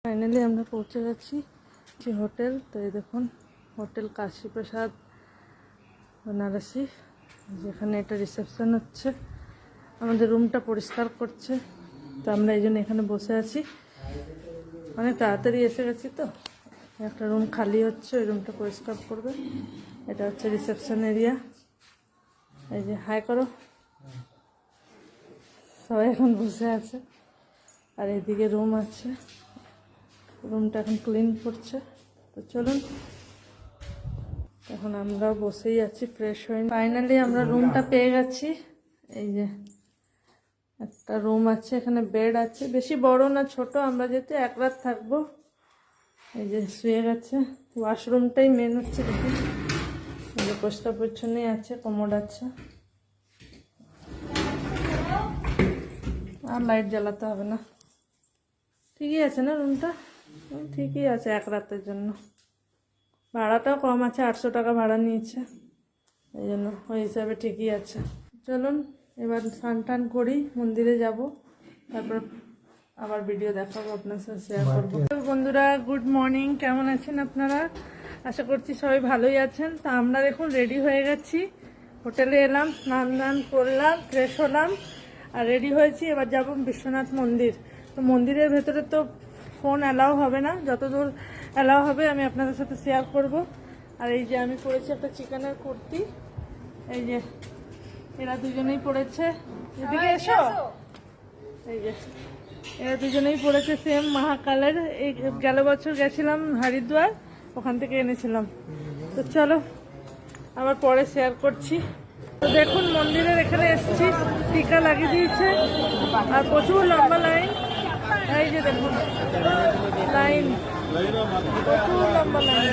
Finally আমরা পৌঁছে গেছি যে হোটেল। তো এই দেখুন হোটেল কাশী প্রসাদ বেনারসি, যেখানে এটা রিসেপশন হচ্ছে। আমাদের রুমটা পরিষ্কার করছে, তো আমরা এই জন্য এখানে বসে আছি। অনেক তাড়াতাড়ি এসে গেছি, তো একটা রুম খালি হচ্ছে, ওই রুমটা পরিষ্কার করবে। এটা হচ্ছে রিসেপশন এরিয়া। এই যে হাই করো, সবাই এখন বসে আছে। আর এদিকে রুম আছে, রুমটা এখন ক্লিন করছে। তো চলুন, এখন আমরা বসেই আছি, ফ্রেশ হয়ে। ফাইনালি আমরা রুমটা পেয়ে গেছি। এই যে একটা রুম আছে, এখানে বেড আছে, বেশি বড় না ছোট। আমরা যেহেতু এক রাত থাকবো, এই যে শুয়ে গেছে। ওয়াশরুমটাই মেন হচ্ছে, দেখুন এই যে পরিষ্কার পরিচ্ছন্নই আছে, কমোড আছে। আর লাইট জ্বালাতে হবে না, ঠিকই আছে না রুমটা? ঠিকই আছে এক রাতের জন্য। ভাড়াটাও কম আছে, 800 টাকা ভাড়া নিয়েছে, এই জন্য ওই হিসাবে ঠিকই আছে। চলুন এবার স্নান টান করি, মন্দিরে যাব, তারপর আবার ভিডিও দেখাবো, আপনার সাথে শেয়ার করবো। বন্ধুরা গুড মর্নিং, কেমন আছেন আপনারা? আশা করছি সবাই ভালোই আছেন। তা আমরা দেখুন রেডি হয়ে গেছি, হোটেলে এলাম, স্নান দান করলাম, ফ্রেশ হলাম আর রেডি হয়েছি। এবার যাব বিশ্বনাথ মন্দির। তো মন্দিরের ভেতরে তো ফোন অ্যালাউ হবে না, যতদূর অ্যালাউ হবে আমি আপনাদের সাথে শেয়ার করব। আর এই যে আমি পরেছি একটা চিকেনের কুর্তি, এই যে এরা দুজনেই পড়েছে। এদিকে এসো, এই যে এরা দুজনেই পড়েছে সেম মহাকালের। এই গেল বছর গেছিলাম হরিদ্বার, ওখান থেকে এনেছিলাম। তো চলো আবার পরে শেয়ার করছি। তো দেখুন মন্দিরের এখানে এসেছি, টিকা লাগিয়ে দিয়েছে আর প্রচুর লম্বা লাইন। এই যে দেখুন লাইন, প্রচুর লম্বা লাইন।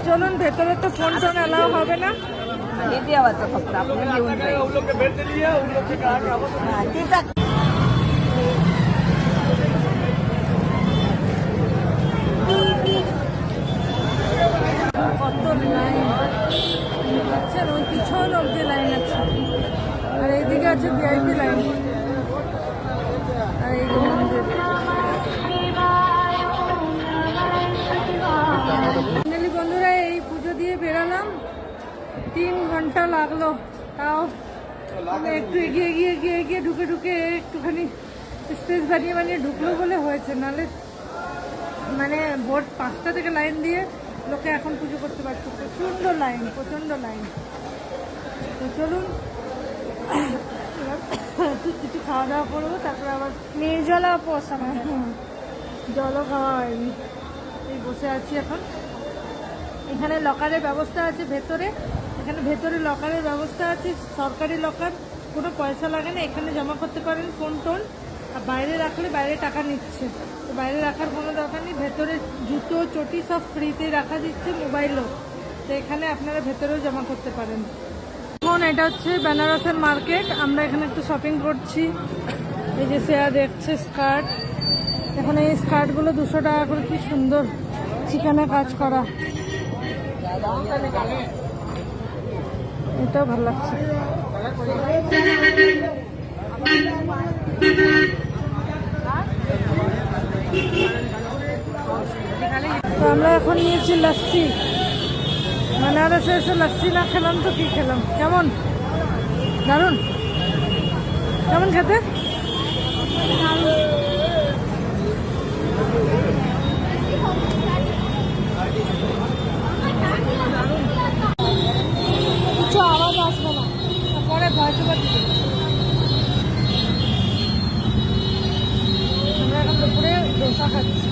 চলুন ভেতরে তো ফোন টোন অ্যালাউ হবে না। কত লাইন আছে, ওই পিছন অব্দি লাইন আছে। আর এইদিকে আছে ভিআইপি লাইন। আর এই মন্দির ফাইনালি বন্ধুরা এই পুজো দিয়ে বেরালাম, 3 ঘন্টা লাগলো। তাও একটু এগিয়ে এগিয়ে এগিয়ে এগিয়ে ঢুকে ঢুকে একটুখানি স্পেস বানিয়ে ঢুকলো বলে হয়েছে, নাহলে মানে ভোর 5টা থেকে লাইন দিয়ে লোকে এখন পুজো করতে পারছে। প্রচণ্ড লাইন, প্রচণ্ড লাইন। তো চলুন কিছু খাওয়া দাওয়া করবো, তারপরে আবার নির্জলা উপোস। আমার জলও খাওয়া হয়নি, এই বসে আছি এখন। এখানে লকারের ব্যবস্থা আছে ভেতরে, এখানে ভেতরে লকারের ব্যবস্থা আছে, সরকারি লকার, কোনো পয়সা লাগে না। এখানে জমা করতে পারেন ফোন টোন, আর বাইরে রাখলে বাইরে টাকা নিচ্ছে। তো বাইরে রাখার কোনো দরকার নেই, ভেতরে জুতো চটি সব ফ্রিতে রাখা দিচ্ছে, মোবাইলও। তো এখানে আপনারা ভেতরেও জমা করতে পারেন। এখন এটা হচ্ছে বেনারসের মার্কেট, আমরা এখানে একটু শপিং করছি। এই যে শ্রেয়া দেখছে স্কার্ট, এখন এই স্কার্টগুলো 200 টাকা করে, কি সুন্দর চিকেনে কাজ করা, এটাও ভালো লাগছে। তো আমরা এখন নিয়েছি লস্যি। বেনারসে এসে লস্যি না খেলাম তো কি খেলাম? কেমন? দারুণ। কেমন খেতে? কিছু আওয়াজ আসবে না, পরে ভয় পেয়ে দিবে। আমরা এখন দুপুরে ডোসা খাচ্ছি।